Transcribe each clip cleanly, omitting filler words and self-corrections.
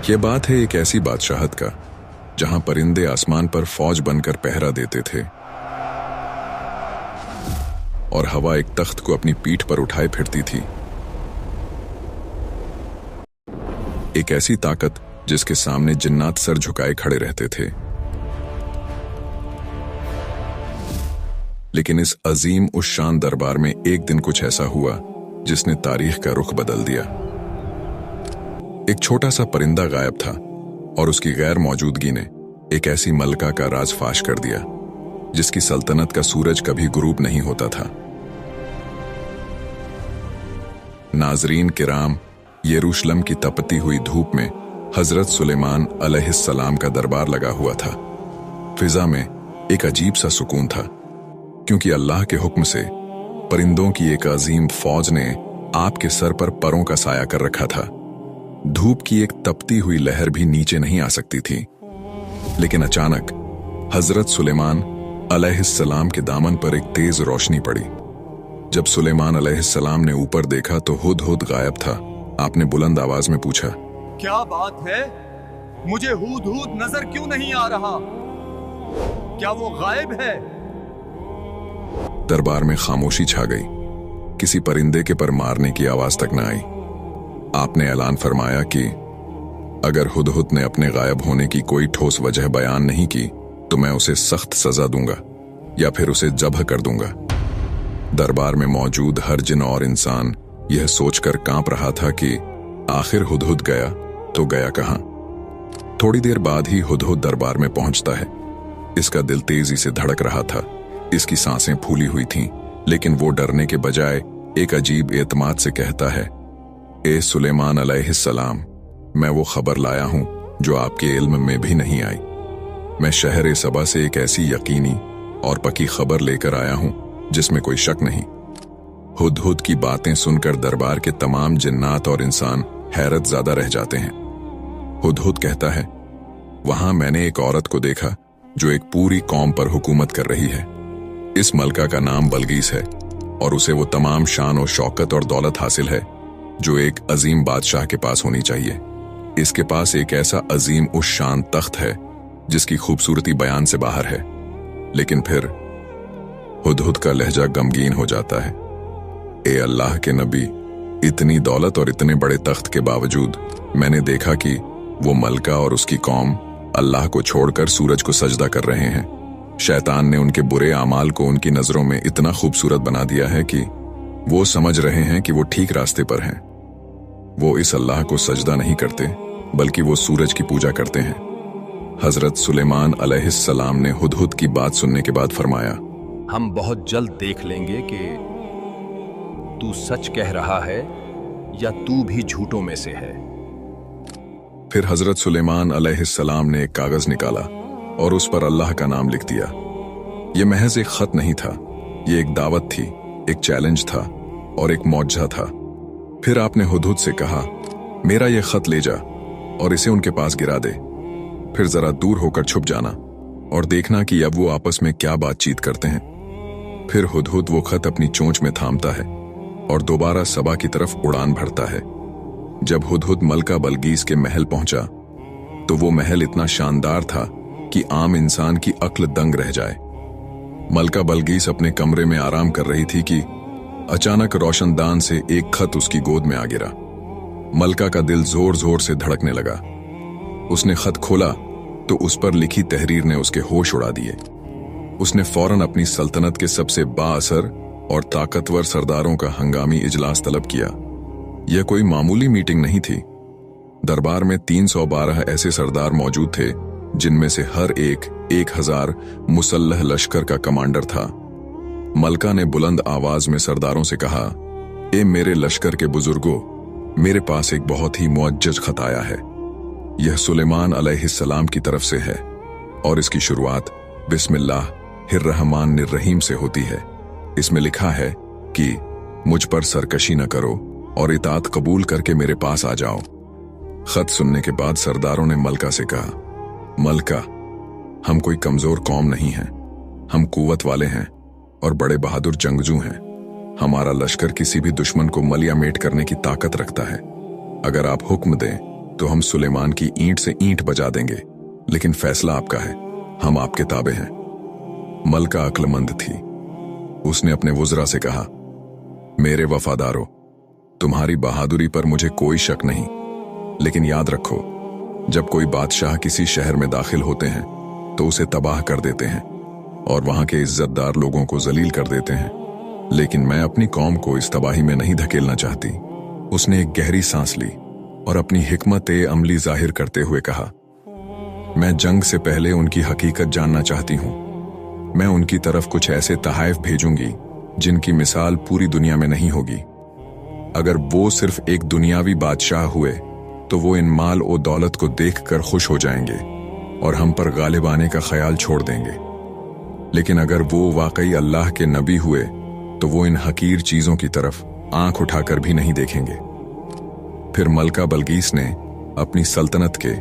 ये बात है एक ऐसी बादशाहत का जहां परिंदे आसमान पर फौज बनकर पहरा देते थे और हवा एक तख्त को अपनी पीठ पर उठाए फिरती थी। एक ऐसी ताकत जिसके सामने जिन्नात सर झुकाए खड़े रहते थे। लेकिन इस अजीम उस शान दरबार में एक दिन कुछ ऐसा हुआ जिसने तारीख का रुख बदल दिया। एक छोटा सा परिंदा गायब था और उसकी गैर मौजूदगी ने एक ऐसी मलका का राज फाश कर दिया जिसकी सल्तनत का सूरज कभी गुरूब नहीं होता था। नाजरीन किराम, यरूशलेम की तपती हुई धूप में हजरत सुलेमान अलैहिस्सलाम का दरबार लगा हुआ था। फिजा में एक अजीब सा सुकून था, क्योंकि अल्लाह के हुक्म से परिंदों की एक अजीम फौज ने आपके सर पर परों का साया कर रखा था। धूप की एक तपती हुई लहर भी नीचे नहीं आ सकती थी। लेकिन अचानक हजरत सुलेमान अलैहिस्सलाम के दामन पर एक तेज रोशनी पड़ी। जब सुलेमान अलैहिस्सलाम ने ऊपर देखा तो हुदहुद गायब था। आपने बुलंद आवाज में पूछा, क्या बात है? मुझे हुदहुद नजर क्यों नहीं आ रहा? क्या वो गायब है? दरबार में खामोशी छा गई। किसी परिंदे के पर मारने की आवाज तक न आई। आपने ऐलान फरमाया कि अगर हुदहुद ने अपने गायब होने की कोई ठोस वजह बयान नहीं की तो मैं उसे सख्त सजा दूंगा या फिर उसे जब्ह कर दूंगा। दरबार में मौजूद हर जिन और इंसान यह सोचकर कांप रहा था कि आखिर हुदहुद गया तो गया कहां। थोड़ी देर बाद ही हुदहुद दरबार में पहुंचता है। इसका दिल तेजी से धड़क रहा था, इसकी सांसें फूली हुई थीं, लेकिन वो डरने के बजाय एक अजीब एतमाद से कहता है, ए सुलेमान अलैहिस्सलाम, मैं वो खबर लाया हूं जो आपके इल्म में भी नहीं आई। मैं शहर सबा से एक ऐसी यकीनी और पक्की खबर लेकर आया हूं जिसमें कोई शक नहीं। हुदहुद की बातें सुनकर दरबार के तमाम जिन्नात और इंसान हैरत ज़्यादा रह जाते हैं। हुदहुद कहता है, वहां मैंने एक औरत को देखा जो एक पूरी कौम पर हुकूमत कर रही है। इस मलका का नाम बल्गीस है और उसे वो तमाम शान और शौकत और दौलत हासिल है जो एक अजीम बादशाह के पास होनी चाहिए। इसके पास एक ऐसा अजीम उस शान तख्त है जिसकी खूबसूरती बयान से बाहर है। लेकिन फिर हुदहुद का लहजा गमगीन हो जाता है। ए अल्लाह के नबी, इतनी दौलत और इतने बड़े तख्त के बावजूद मैंने देखा कि वो मलका और उसकी कौम अल्लाह को छोड़कर सूरज को सजदा कर रहे हैं। शैतान ने उनके बुरे आमाल को उनकी नजरों में इतना खूबसूरत बना दिया है कि वो समझ रहे हैं कि वो ठीक रास्ते पर हैं। वो इस अल्लाह को सजदा नहीं करते बल्कि वो सूरज की पूजा करते हैं। हजरत सुलेमान अलैहिस्सलाम ने हुदहुद की बात सुनने के बाद फरमाया, हम बहुत जल्द देख लेंगे कि तू सच कह रहा है या तू भी झूठों में से है। फिर हजरत सुलेमान अलैहिस्सलाम ने एक कागज निकाला और उस पर अल्लाह का नाम लिख दिया। यह महज एक खत नहीं था, यह एक दावत थी, एक चैलेंज था और एक मौजज़ा था। फिर आपने हुदहुद से कहा, मेरा यह खत ले जा और इसे उनके पास गिरा दे। फिर जरा दूर होकर छुप जाना और देखना कि अब वो आपस में क्या बातचीत करते हैं। फिर हुदहुद वो खत अपनी चोंच में थामता है और दोबारा सबा की तरफ उड़ान भरता है। जब हुदहुद मलका बल्गीस के महल पहुंचा तो वो महल इतना शानदार था कि आम इंसान की अक्ल दंग रह जाए। मलका बल्गीस अपने कमरे में आराम कर रही थी कि अचानक रोशनदान से एक खत उसकी गोद में आ गिरा। मलका का दिल जोर जोर से धड़कने लगा। उसने खत खोला तो उस पर लिखी तहरीर ने उसके होश उड़ा दिए। उसने फौरन अपनी सल्तनत के सबसे बाअसर और ताकतवर सरदारों का हंगामी इजलास तलब किया। यह कोई मामूली मीटिंग नहीं थी। दरबार में 312 ऐसे सरदार मौजूद थे जिनमें से हर एक 1000 मुसल्लह लश्कर का कमांडर था। मलका ने बुलंद आवाज में सरदारों से कहा, ए मेरे लश्कर के बुजुर्गों, मेरे पास एक बहुत ही मुअज्जज खत आया है। यह सुलेमान अलैहिस्सलाम की तरफ से है और इसकी शुरुआत बिस्मिल्लाहिर्रहमानिर्रहीम से होती है। इसमें लिखा है कि मुझ पर सरकशी न करो और इताअत कबूल करके मेरे पास आ जाओ। खत सुनने के बाद सरदारों ने मलका से कहा, मलका, हम कोई कमजोर कौम नहीं हैं, हम कुव्वत वाले हैं और बड़े बहादुर जंगजू हैं। हमारा लश्कर किसी भी दुश्मन को मलिया मेट करने की ताकत रखता है। अगर आप हुक्म दें तो हम सुलेमान की ईंट से ईंट बजा देंगे, लेकिन फैसला आपका है, हम आपके ताबे हैं। मलका अक्लमंद थी। उसने अपने वुज़रा से कहा, मेरे वफादारों, तुम्हारी बहादुरी पर मुझे कोई शक नहीं, लेकिन याद रखो, जब कोई बादशाह किसी शहर में दाखिल होते हैं तो उसे तबाह कर देते हैं और वहां के इज्जतदार लोगों को जलील कर देते हैं, लेकिन मैं अपनी कौम को इस तबाही में नहीं धकेलना चाहती। उसने एक गहरी सांस ली और अपनी हिकमत अमली जाहिर करते हुए कहा, मैं जंग से पहले उनकी हकीकत जानना चाहती हूं। मैं उनकी तरफ कुछ ऐसे तहाइफ भेजूंगी जिनकी मिसाल पूरी दुनिया में नहीं होगी। अगर वो सिर्फ एक दुनियावी बादशाह हुए तो वो इन माल और दौलत को देखकर खुश हो जाएंगे और हम पर गालिब आने का ख्याल छोड़ देंगे, लेकिन अगर वो वाकई अल्लाह के नबी हुए तो वो इन हकीर चीजों की तरफ आंख उठाकर भी नहीं देखेंगे। फिर मलका बलगीस ने अपनी सल्तनत के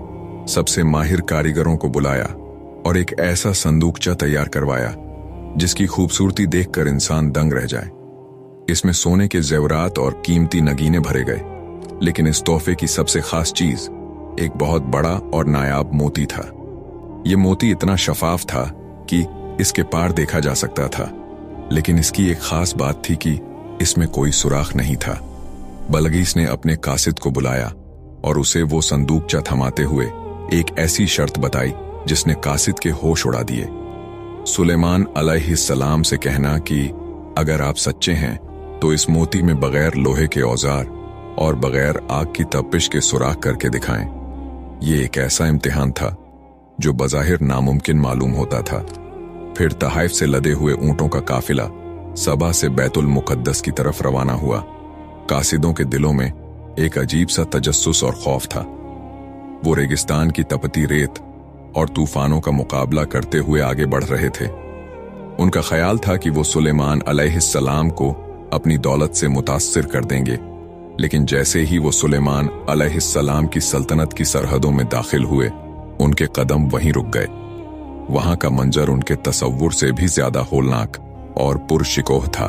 सबसे माहिर कारीगरों को बुलाया और एक ऐसा संदूकचा तैयार करवाया जिसकी खूबसूरती देखकर इंसान दंग रह जाए। इसमें सोने के जेवरात और कीमती नगीने भरे गए, लेकिन इस तोहफे की सबसे खास चीज एक बहुत बड़ा और नायाब मोती था। यह मोती इतना शफाफ था कि इसके पार देखा जा सकता था, लेकिन इसकी एक खास बात थी कि इसमें कोई सुराख नहीं था। बलगीस ने अपने कासिद को बुलाया और उसे वो संदूकचा थमाते हुए एक ऐसी शर्त बताई जिसने कासिद के होश उड़ा दिए। सुलेमान अलैहिस्सलाम से कहना कि अगर आप सच्चे हैं तो इस मोती में बगैर लोहे के औजार और बगैर आग की तपिश के सुराख करके दिखाएं। ये एक ऐसा इम्तिहान था जो बज़ाहिर नामुमकिन मालूम होता था। फिर तहाइफ से लदे हुए ऊंटों का काफिला सबा से बैतुल मुकद्दस की तरफ रवाना हुआ। कासिदों के दिलों में एक अजीब सा तजस्सुस और खौफ था। वो रेगिस्तान की तपती रेत और तूफानों का मुकाबला करते हुए आगे बढ़ रहे थे। उनका ख्याल था कि वो सुलेमान अलैहिस्सलाम को अपनी दौलत से मुतासिर कर देंगे, लेकिन जैसे ही वो सुलेमान अलैहिस्सलाम की सल्तनत की सरहदों में दाखिल हुए, उनके कदम वहीं रुक गए। वहां का मंजर उनके तसव्वुर से भी ज्यादा होलनाक और पुरशिकोह था।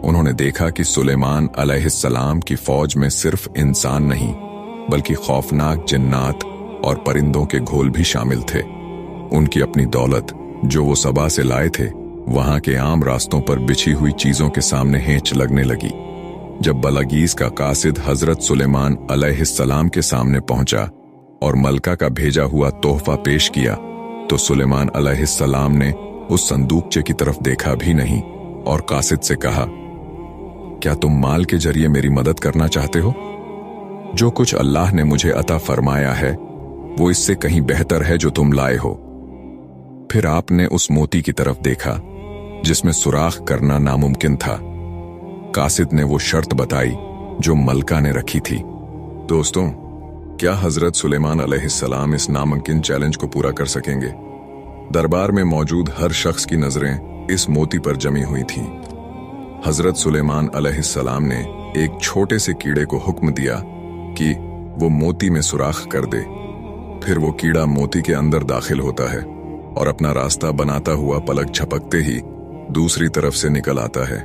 उन्होंने देखा कि सुलेमान अलैहिस्सलाम की फौज में सिर्फ इंसान नहीं, बल्कि खौफनाक जिन्नात और परिंदों के घोल भी शामिल थे। उनकी अपनी दौलत जो वो सबा से लाए थे, वहां के आम रास्तों पर बिछी हुई चीजों के सामने हेंच लगने लगी। जब बलगीस का कासिद हजरत सुलेमान अलैहिस्सलाम के सामने पहुंचा और मलका का भेजा हुआ तोहफा पेश किया, तो सुलेमान अलैहिस्सलाम ने उस संदूकचे की तरफ देखा भी नहीं और कासिद से कहा, क्या तुम माल के जरिए मेरी मदद करना चाहते हो? जो कुछ अल्लाह ने मुझे अता फरमाया है वो इससे कहीं बेहतर है जो तुम लाए हो। फिर आपने उस मोती की तरफ देखा जिसमें सुराख करना नामुमकिन था। कासिद ने वो शर्त बताई जो मलका ने रखी थी। दोस्तों, क्या हजरत सुलेमान अलैहिस्सलाम इस नामुमकिन चैलेंज को पूरा कर सकेंगे? दरबार में मौजूद हर शख्स की नजरें इस मोती पर जमी हुई थीं। हजरत सुलेमान अलैहिस्सलाम ने एक छोटे से कीड़े को हुक्म दिया कि वो मोती में सुराख कर दे। फिर वो कीड़ा मोती के अंदर दाखिल होता है और अपना रास्ता बनाता हुआ पलक झपकते ही दूसरी तरफ से निकल आता है,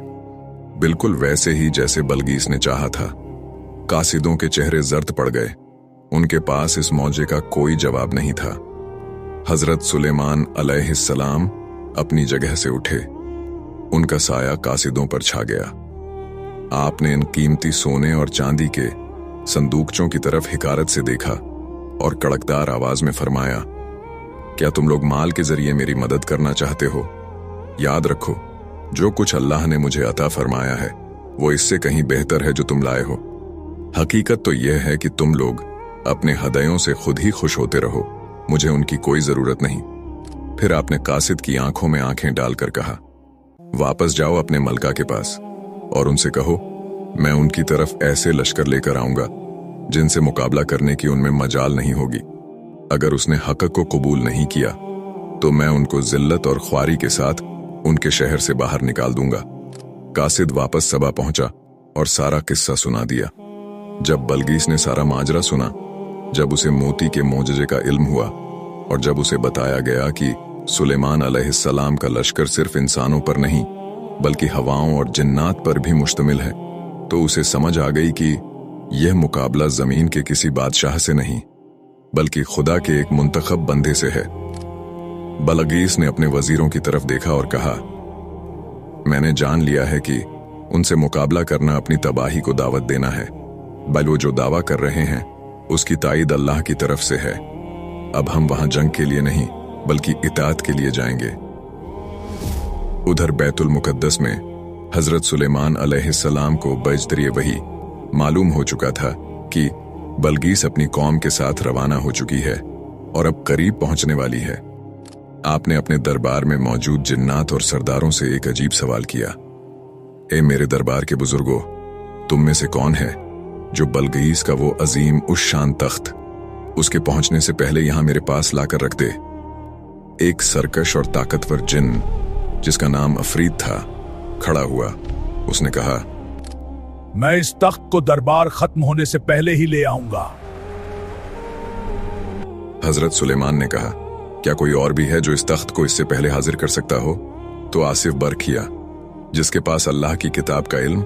बिल्कुल वैसे ही जैसे बलगीस ने चाहा था। कासिदों के चेहरे जर्द पड़ गए। उनके पास इस मौजे का कोई जवाब नहीं था। हजरत सुलेमान अलैहिस्सलाम अपनी जगह से उठे। उनका साया कासिदों पर छा गया। आपने इन कीमती सोने और चांदी के संदूकचों की तरफ हिकारत से देखा और कड़कदार आवाज में फरमाया, क्या तुम लोग माल के जरिए मेरी मदद करना चाहते हो? याद रखो, जो कुछ अल्लाह ने मुझे अता फरमाया है वो इससे कहीं बेहतर है जो तुम लाए हो। हकीकत तो यह है कि तुम लोग अपने हदयों से खुद ही खुश होते रहो, मुझे उनकी कोई जरूरत नहीं। फिर आपने कासिद की आंखों में आंखें डालकर कहा, वापस जाओ अपने मलका के पास और उनसे कहो, मैं उनकी तरफ ऐसे लश्कर लेकर आऊंगा जिनसे मुकाबला करने की उनमें मजाल नहीं होगी। अगर उसने हक को कबूल नहीं किया तो मैं उनको जिल्लत और ख्वारी के साथ उनके शहर से बाहर निकाल दूंगा। कासिद वापस सबा पहुंचा और सारा किस्सा सुना दिया। जब बलगीस ने सारा माजरा सुना, जब उसे मोती के मोजजे का इल्म हुआ और जब उसे बताया गया कि सुलेमान अलैहिस्सलाम का लश्कर सिर्फ इंसानों पर नहीं बल्कि हवाओं और जिन्नात पर भी मुश्तमिल है, तो उसे समझ आ गई कि यह मुकाबला जमीन के किसी बादशाह से नहीं, बल्कि खुदा के एक मुंतखब बंदे से है। बलगीस ने अपने वजीरों की तरफ देखा और कहा, मैंने जान लिया है कि उनसे मुकाबला करना अपनी तबाही को दावत देना है। बल वो जो दावा कर रहे हैं उसकी ताईद अल्लाह की तरफ से है। अब हम वहां जंग के लिए नहीं बल्कि इताअत के लिए जाएंगे। उधर बैतुल मुकद्दस में हजरत सुलेमान अलैहिस्सलाम को बजदरिए वही मालूम हो चुका था कि बलगीस अपनी कौम के साथ रवाना हो चुकी है और अब करीब पहुंचने वाली है। आपने अपने दरबार में मौजूद जिन्नात और सरदारों से एक अजीब सवाल किया, ए मेरे दरबार के बुजुर्गों, तुम में से कौन है जो बलगीस का वो अजीम उस शान तख्त उसके पहुंचने से पहले यहां मेरे पास लाकर रख दे। एक सरकश और ताकतवर जिन जिसका नाम अफरीद था खड़ा हुआ। उसने कहा, मैं इस तख्त को दरबार खत्म होने से पहले ही ले आऊंगा। हजरत सुलेमान ने कहा, क्या कोई और भी है जो इस तख्त को इससे पहले हाजिर कर सकता हो? तो आसिफ बरखिया, जिसके पास अल्लाह की किताब का इल्म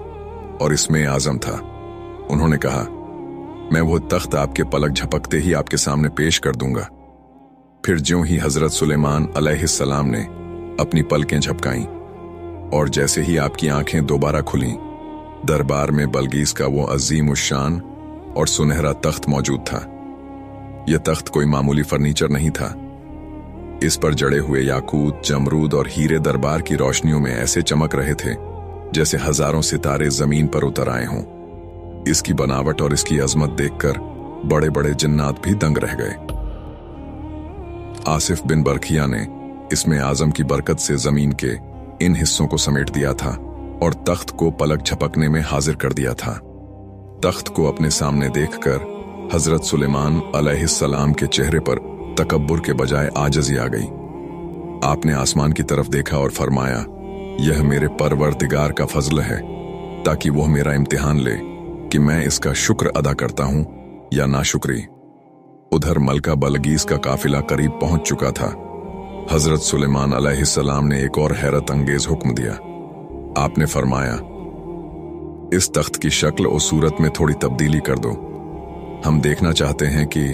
और इसमें आजम था, उन्होंने कहा, मैं वो तख्त आपके पलक झपकते ही आपके सामने पेश कर दूंगा। फिर ज्यों ही हजरत सुलेमान अलैहिस्सलाम ने अपनी पलकें झपकाईं और जैसे ही आपकी आंखें दोबारा खुलीं, दरबार में बलगीस का वो अजीम उश्शान और सुनहरा तख्त मौजूद था। यह तख्त कोई मामूली फर्नीचर नहीं था। इस पर जड़े हुए याकूत, जमरूद और हीरे दरबार की रोशनियों में ऐसे चमक रहे थे जैसे हजारों सितारे जमीन पर उतर आए हों। इसकी बनावट और इसकी अजमत देखकर बड़े बड़े जिन्नात भी दंग रह गए। आसिफ बिन बरखिया ने इसमें आजम की बरकत से जमीन के इन हिस्सों को समेट दिया था और तख्त को पलक झपकने में हाजिर कर दिया था। तख्त को अपने सामने देखकर हजरत सुलेमान अलैहिस्सलाम के चेहरे पर तकब्बुर के बजाय आजजी आ गई। आपने आसमान की तरफ देखा और फरमाया, यह मेरे परवरदिगार का फजल है ताकि वह मेरा इम्तिहान ले कि मैं इसका शुक्र अदा करता हूं या नाशुक्री। उधर मलका बलगीस का काफिला करीब पहुंच चुका था। हजरत सुलेमान अलैहिस्सलाम ने एक और हैरत अंगेज हुक्म दिया। आपने फरमाया, इस तख्त की शक्ल और सूरत में थोड़ी तब्दीली कर दो। हम देखना चाहते हैं कि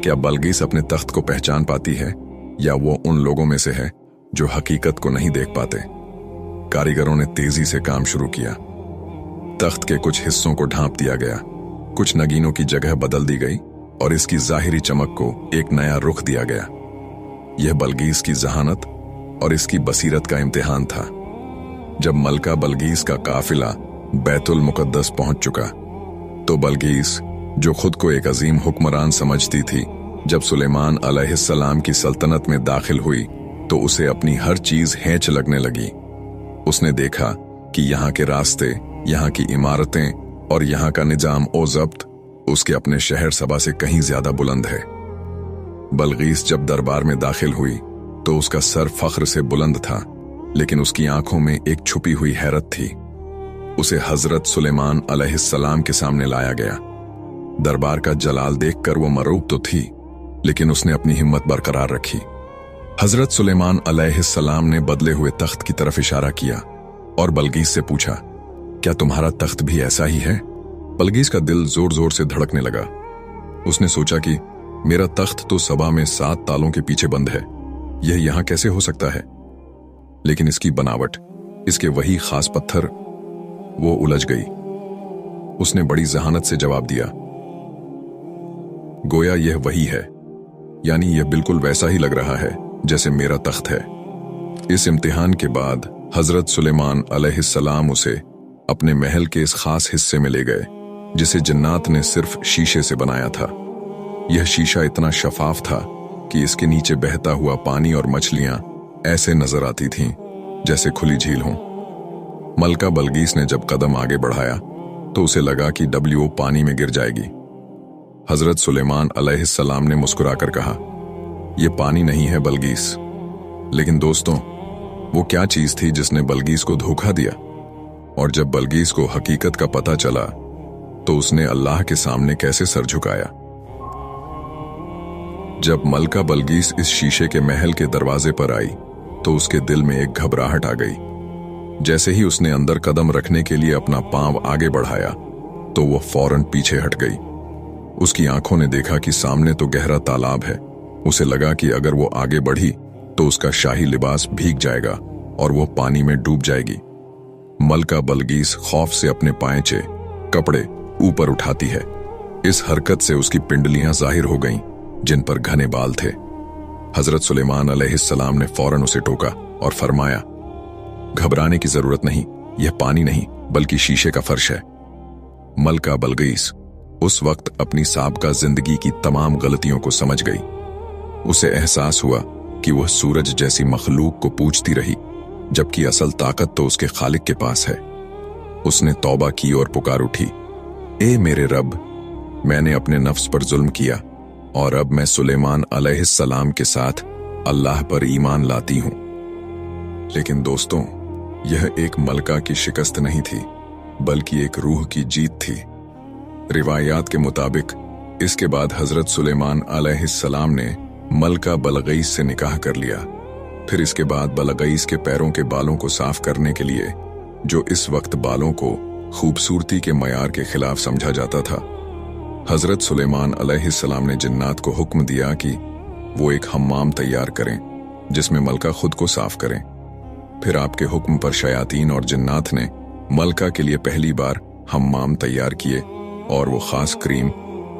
क्या बलगीस अपने तख्त को पहचान पाती है या वो उन लोगों में से है जो हकीकत को नहीं देख पाते। कारीगरों ने तेजी से काम शुरू किया। तख्त के कुछ हिस्सों को ढांप दिया गया, कुछ नगीनों की जगह बदल दी गई और इसकी जाहिरी चमक को एक नया रुख दिया गया। यह बलगीस की जहानत और इसकी बसीरत का इम्तिहान था। जब मलका बलगीस का काफिला बैतुल मुकद्दस पहुंच चुका तो बलगीस, जो खुद को एक अजीम हुक्मरान समझती थी, जब सुलेमान अलैहिस्सलाम की सल्तनत में दाखिल हुई तो उसे अपनी हर चीज हेंच लगने लगी। उसने देखा कि यहाँ के रास्ते, यहाँ की इमारतें और यहाँ का निजाम ओ ज़ब्त उसके अपने शहर सबा से कहीं ज्यादा बुलंद है। बलगीस जब दरबार में दाखिल हुई तो उसका सर फख्र से बुलंद था, लेकिन उसकी आंखों में एक छुपी हुई हैरत थी। उसे हजरत सुलेमान अलैहिस्सलाम के सामने लाया गया। दरबार का जलाल देखकर वो मरूब तो थी, लेकिन उसने अपनी हिम्मत बरकरार रखी। हजरत सुलेमान अलैहिस्सलाम ने बदले हुए तख्त की तरफ इशारा किया और बलगीस से पूछा, क्या तुम्हारा तख्त भी ऐसा ही है? बलगीस का दिल जोर जोर से धड़कने लगा। उसने सोचा कि मेरा तख्त तो सबा में 7 तालों के पीछे बंद है, यह यहां कैसे हो सकता है? लेकिन इसकी बनावट, इसके वही खास पत्थर, वो उलझ गई। उसने बड़ी जहानत से जवाब दिया, गोया यह वही है, यानी यह बिल्कुल वैसा ही लग रहा है जैसे मेरा तख्त है। इस इम्तिहान के बाद हजरत सुलेमान अलैहिस्सलाम उसे अपने महल के इस खास हिस्से में ले गए जिसे जिन्नात ने सिर्फ शीशे से बनाया था। यह शीशा इतना शफाफ था कि इसके नीचे बहता हुआ पानी और मछलियां ऐसे नजर आती थीं जैसे खुली झील हों। मलका बलगीस ने जब कदम आगे बढ़ाया तो उसे लगा कि डब्ल्यू पानी में गिर जाएगी। हजरत सुलेमान अलैहिस्सलाम ने मुस्कुराकर कहा, यह पानी नहीं है बलगीस। लेकिन दोस्तों, वो क्या चीज थी जिसने बलगीस को धोखा दिया? और जब बलगीस को हकीकत का पता चला तो उसने अल्लाह के सामने कैसे सर झुकाया? जब मलका बलगीस इस शीशे के महल के दरवाजे पर आई तो उसके दिल में एक घबराहट आ गई। जैसे ही उसने अंदर कदम रखने के लिए अपना पांव आगे बढ़ाया तो वो फौरन पीछे हट गई। उसकी आंखों ने देखा कि सामने तो गहरा तालाब है। उसे लगा कि अगर वो आगे बढ़ी तो उसका शाही लिबास भीग जाएगा और वो पानी में डूब जाएगी। मलका बलगीस खौफ से अपने पांचे कपड़े ऊपर उठाती है। इस हरकत से उसकी पिंडलियां जाहिर हो गईं, जिन पर घने बाल थे। हजरत सुलेमान अलैहिस्सलाम ने फौरन उसे टोका और फरमाया, घबराने की जरूरत नहीं, यह पानी नहीं बल्कि शीशे का फर्श है। मलका बलगीस उस वक्त अपनी साबका जिंदगी की तमाम गलतियों को समझ गई। उसे एहसास हुआ कि वह सूरज जैसी मखलूक को पूजती रही, जबकि असल ताकत तो उसके खालिक के पास है। उसने तौबा की और पुकार उठी, ए मेरे रब, मैंने अपने नफ्स पर जुल्म किया और अब मैं सुलेमान अलैहिस्सलाम के साथ अल्लाह पर ईमान लाती हूं। लेकिन दोस्तों, यह एक मलका की शिकस्त नहीं थी, बल्कि एक रूह की जीत थी। रिवायात के मुताबिक इसके बाद हजरत सुलेमान अलैहिस्सलाम ने मलका बलगईस से निकाह कर लिया। फिर इसके बाद बलगईस के पैरों के बालों को साफ करने के लिए, जो इस वक्त बालों को खूबसूरती के मयार के खिलाफ समझा जाता था, हजरत सुलेमान अलैहिस्सलाम ने जिन्नात को हुक्म दिया कि वो एक हम्माम तैयार करें जिसमें मलका खुद को साफ करें। फिर आपके हुक्म पर शयातीन और जिन्नात ने मलका के लिए पहली बार हम्माम तैयार किए और वो खास क्रीम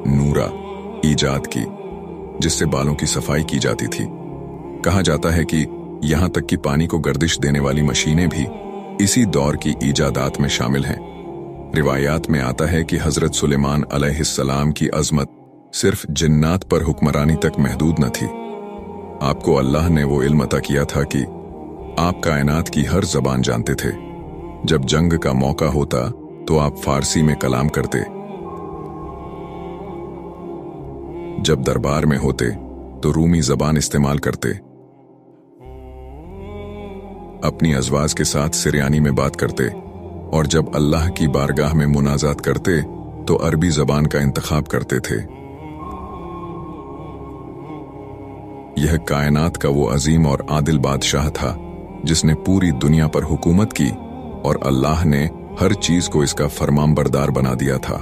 नूरा ईजाद की जिससे बालों की सफाई की जाती थी। कहा जाता है कि यहां तक कि पानी को गर्दिश देने वाली मशीनें भी इसी दौर की ईजादात में शामिल हैं। रिवायात में आता है कि हजरत सुलेमान अलैहिस्सलाम की अजमत सिर्फ जिन्नात पर हुक्मरानी तक महदूद न थी। आपको अल्लाह ने वो इल्म अता किया था कि आप कायनात की हर जबान जानते थे। जब जंग का मौका होता तो आप फारसी में कलाम करते, जब दरबार में होते तो रूमी जबान इस्तेमाल करते, अपनी अज़वाज के साथ सिरयानी में बात करते और जब अल्लाह की बारगाह में मुनाजात करते तो अरबी जबान का इंतखाब करते थे। यह कायनात का वो अजीम और आदिल बादशाह था जिसने पूरी दुनिया पर हुकूमत की और अल्लाह ने हर चीज को इसका फरमानबरदार बना दिया था।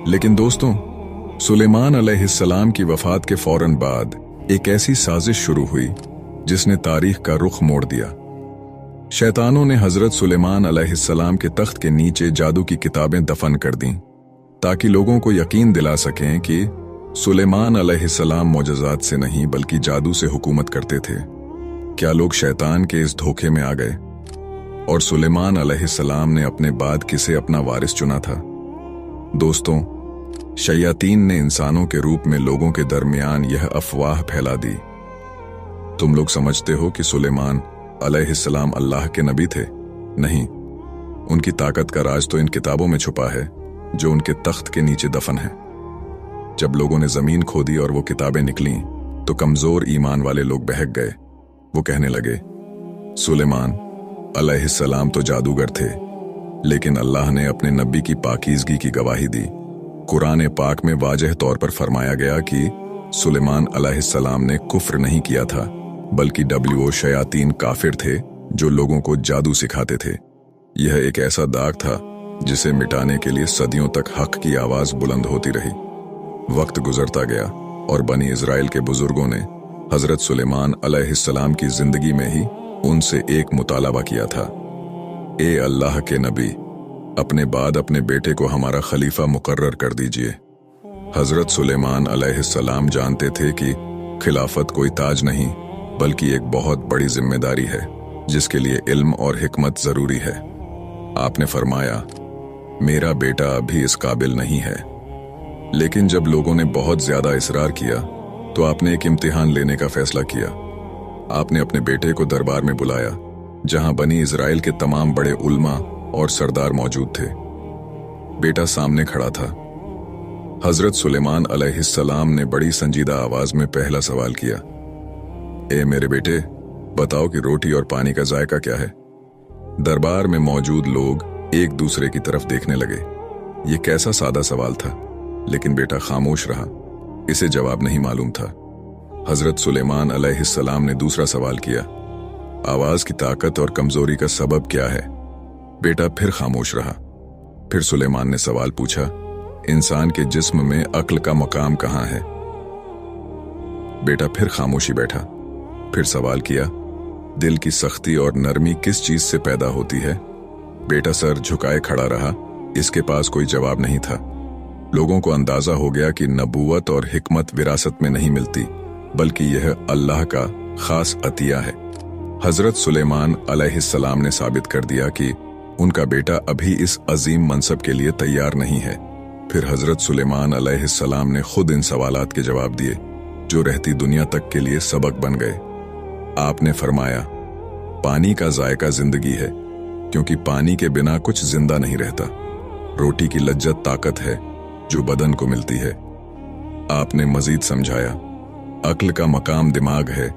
लेकिन दोस्तों, सुलेमान अलैहिस्सलाम की वफात के फौरन बाद एक ऐसी साजिश शुरू हुई जिसने तारीख का रुख मोड़ दिया। शैतानों ने हजरत सुलेमान अलैहिस्सलाम के तख्त के नीचे जादू की किताबें दफन कर दीं ताकि लोगों को यकीन दिला सकें कि सुलेमान अलैहिस्सलाम मोजज़ात से नहीं बल्कि जादू से हुकूमत करते थे। क्या लोग शैतान के इस धोखे में आ गए और सुलेमान अलैहिस्सलाम ने अपने बाद किसे अपना वारिस चुना था? दोस्तों, शयातीन ने इंसानों के रूप में लोगों के दरमियान यह अफवाह फैला दी। तुम लोग समझते हो कि सुलेमान अलैहिस्सलाम अल्लाह के नबी थे? नहीं, उनकी ताकत का राज तो इन किताबों में छुपा है जो उनके तख्त के नीचे दफन है। जब लोगों ने जमीन खोदी और वो किताबें निकली तो कमजोर ईमान वाले लोग बहक गए। वो कहने लगे, सुलेमान अलैहिस्सलाम तो जादूगर थे, लेकिन अल्लाह ने अपने नबी की पाकीज़गी की गवाही दी। कुरान पाक में वाज़ेह तौर पर फरमाया गया कि सुलेमान अलैहिस्सलाम ने कुफ्र नहीं किया था, बल्कि शयातीन काफिर थे जो लोगों को जादू सिखाते थे। यह एक ऐसा दाग था जिसे मिटाने के लिए सदियों तक हक की आवाज बुलंद होती रही। वक्त गुजरता गया और बनी इजराइल के बुजुर्गों ने हजरत सुलेमान अलैहिस्सलाम की जिंदगी में ही उनसे एक मुतालबा किया था, ए अल्लाह के नबी, अपने बाद अपने बेटे को हमारा खलीफा मुकर्रर कर दीजिए। हजरत सुलेमान अलैहिस्सलाम जानते थे कि खिलाफत कोई ताज नहीं बल्कि एक बहुत बड़ी जिम्मेदारी है जिसके लिए इल्म और हिकमत जरूरी है। आपने फरमाया, मेरा बेटा अभी इस काबिल नहीं है। लेकिन जब लोगों ने बहुत ज्यादा इसरार किया तो आपने एक इम्तिहान लेने का फैसला किया। आपने अपने बेटे को दरबार में बुलाया जहां बनी इजराइल के तमाम बड़े उल्मा और सरदार मौजूद थे। बेटा सामने खड़ा था। हजरत सुलेमान अलैहिस्सलाम ने बड़ी संजीदा आवाज में पहला सवाल किया, ए मेरे बेटे, बताओ कि रोटी और पानी का जायका क्या है? दरबार में मौजूद लोग एक दूसरे की तरफ देखने लगे। ये कैसा सादा सवाल था, लेकिन बेटा खामोश रहा। इसे जवाब नहीं मालूम था। हजरत सुलेमान अलैहिस्सलाम ने दूसरा सवाल किया, आवाज की ताकत और कमजोरी का सबब क्या है? बेटा फिर खामोश रहा। फिर सुलेमान ने सवाल पूछा, इंसान के जिस्म में अक्ल का मकाम कहाँ है? बेटा फिर खामोशी बैठा। फिर सवाल किया, दिल की सख्ती और नरमी किस चीज से पैदा होती है? बेटा सर झुकाए खड़ा रहा। इसके पास कोई जवाब नहीं था। लोगों को अंदाजा हो गया कि नबूवत और हिकमत विरासत में नहीं मिलती, बल्कि यह अल्लाह का खास अतिया है। हजरत सुलेमान अलैहिस्सलाम ने साबित कर दिया कि उनका बेटा अभी इस अजीम मनसब के लिए तैयार नहीं है। फिर हजरत सुलेमान अलैहिस्सलाम ने खुद इन सवालात के जवाब दिए, जो रहती दुनिया तक के लिए सबक बन गए। आपने फरमाया, पानी का जायका जिंदगी है, क्योंकि पानी के बिना कुछ जिंदा नहीं रहता। रोटी की लज्जत ताकत है जो बदन को मिलती है। आपने मजीद समझाया, अक्ल का मकाम दिमाग है,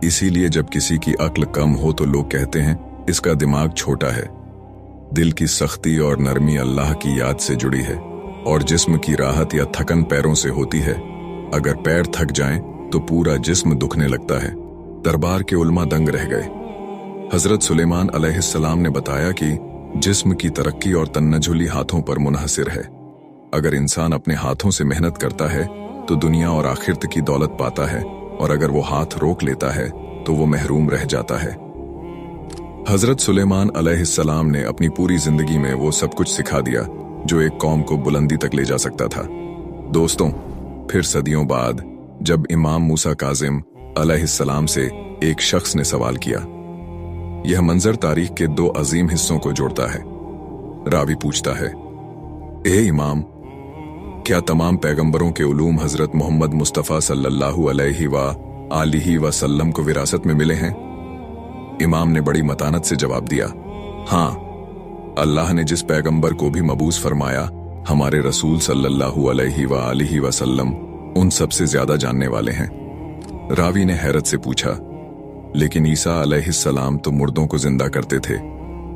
इसीलिए जब किसी की अक्ल कम हो तो लोग कहते हैं इसका दिमाग छोटा है। दिल की सख्ती और नरमी अल्लाह की याद से जुड़ी है, और जिस्म की राहत या थकन पैरों से होती है। अगर पैर थक जाएं तो पूरा जिस्म दुखने लगता है। दरबार के उलमा दंग रह गए। हजरत सुलेमान अलैहिस्सलाम ने बताया कि जिस्म की तरक्की और तन्नजुली हाथों पर मुनहसिर है। अगर इंसान अपने हाथों से मेहनत करता है तो दुनिया और आखिरत की दौलत पाता है, और अगर वो हाथ रोक लेता है तो वो महरूम रह जाता है। हजरत सुलेमान अलैहिस्सलाम ने अपनी पूरी जिंदगी में वो सब कुछ सिखा दिया जो एक कौम को बुलंदी तक ले जा सकता था। दोस्तों, फिर सदियों बाद जब इमाम मूसा काजिम अलैहिस्सलाम से एक शख्स ने सवाल किया, यह मंजर तारीख के दो अजीम हिस्सों को जोड़ता है। रावी पूछता है, ए इमाम, क्या तमाम पैगंबरों के उलूम हजरत मोहम्मद मुस्तफ़ा सल्लल्लाहु अलैहि वसल्लम को विरासत में मिले हैं? इमाम ने बड़ी मतानत से जवाब दिया, हाँ, अल्लाह ने जिस पैगंबर को भी मबूस फरमाया, हमारे रसूल सल्लल्लाहु अलैहि वसल्लम उन सबसे ज्यादा जानने वाले हैं। रावी ने हैरत से पूछा, लेकिन ईसा अलैहिस्सलाम तो मुर्दों को जिंदा करते थे,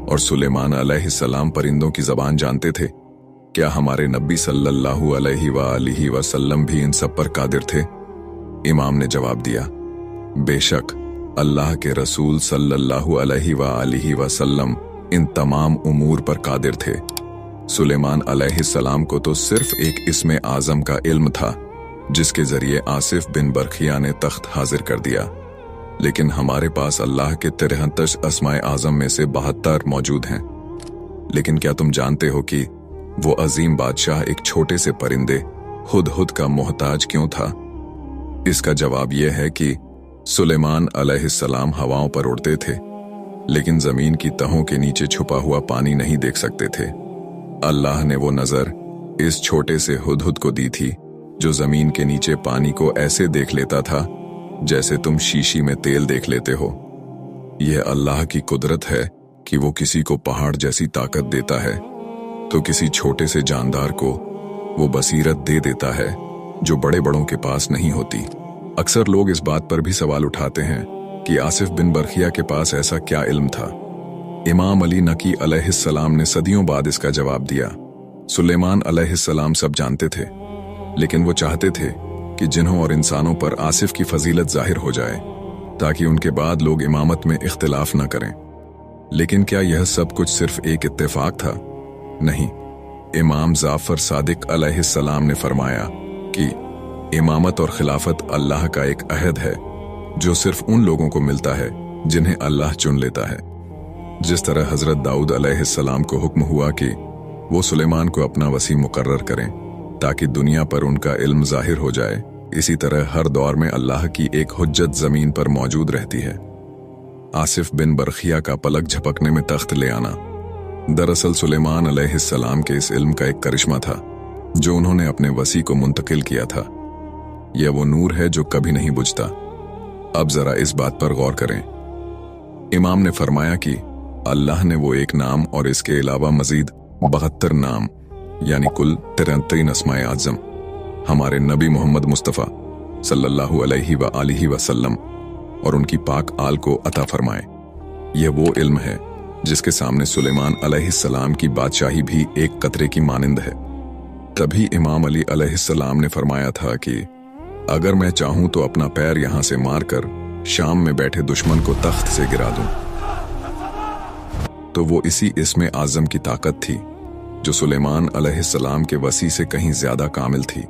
और सुलेमान अलैहिस्सलाम परिंदों की जबान जानते थे। क्या हमारे नबी सल्लल्लाहु अलैहि वसल्लम भी इन सब पर कादिर थे? इमाम ने जवाब दिया, बेशक अल्लाह के रसूल सल्लल्लाहु अलैहि वसल्लम इन तमाम उमूर पर कादिर थे। सुलेमान अलैहिस्सलाम को तो सिर्फ एक इस्मे आजम का इल्म था, जिसके जरिए आसिफ बिन बरखिया ने तख्त हाजिर कर दिया, लेकिन हमारे पास अल्लाह के 63 अस्माए आजम में से 72 मौजूद हैं। लेकिन क्या तुम जानते हो कि वो अजीम बादशाह एक छोटे से परिंदे हुदहुद का मोहताज क्यों था? इसका जवाब यह है कि सुलेमान अलैहिस्सलाम हवाओं पर उड़ते थे, लेकिन जमीन की तहों के नीचे छुपा हुआ पानी नहीं देख सकते थे। अल्लाह ने वो नजर इस छोटे से हुदहुद को दी थी, जो जमीन के नीचे पानी को ऐसे देख लेता था जैसे तुम शीशी में तेल देख लेते हो। यह अल्लाह की कुदरत है कि वो किसी को पहाड़ जैसी ताकत देता है तो किसी छोटे से जानदार को वो बसीरत दे देता है जो बड़े बड़ों के पास नहीं होती। अक्सर लोग इस बात पर भी सवाल उठाते हैं कि आसिफ बिन बरखिया के पास ऐसा क्या इल्म था। इमाम अली नकी अलैहिस्सलाम ने सदियों बाद इसका जवाब दिया। सुलेमान अलैहिस्सलाम सब जानते थे, लेकिन वो चाहते थे कि जिन्हों और इंसानों पर आसिफ की फजीलत जाहिर हो जाए, ताकि उनके बाद लोग इमामत में इख्तिलाफ न करें। लेकिन क्या यह सब कुछ सिर्फ एक इत्तेफाक था? नहीं। इमाम जाफर सादिक अलैहिस्सलाम ने फरमाया कि इमामत और खिलाफत अल्लाह का एक अहद है जो सिर्फ उन लोगों को मिलता है जिन्हें अल्लाह चुन लेता है। जिस तरह हजरत दाऊद अलैहिस्सलाम को हुक्म हुआ कि वो सुलेमान को अपना वसी मुकर्रर करें ताकि दुनिया पर उनका इल्म जाहिर हो जाए, इसी तरह हर दौर में अल्लाह की एक हुज्जत जमीन पर मौजूद रहती है। आसिफ बिन बरखिया का पलक झपकने में तख्त ले आना दरअसल सुलेमान अलैहिस्सलाम के इस इल्म का एक करिश्मा था जो उन्होंने अपने वसी को मुंतकिल किया था। यह वो नूर है जो कभी नहीं बुझता। अब जरा इस बात पर गौर करें। इमाम ने फरमाया कि अल्लाह ने वो एक नाम और इसके अलावा मजीद 72 नाम यानी कुल 63 अस्माए आज़म हमारे नबी मोहम्मद मुस्तफ़ा सल्लल्लाहु अलैहि वसल्लम और उनकी पाक आल को अता फरमाए। यह वो इल्म है जिसके सामने सुलेमान अलैहिस्सलाम की बादशाही भी एक कतरे की मानिंद है। तभी इमाम अली अलैहिस्सलाम ने फरमाया था कि अगर मैं चाहूं तो अपना पैर यहां से मारकर शाम में बैठे दुश्मन को तख्त से गिरा दूं। तो वो इसी इस्मे आज़म की ताकत थी जो सुलेमान अलैहिस्सलाम के वसी से कहीं ज्यादा कामिल थी।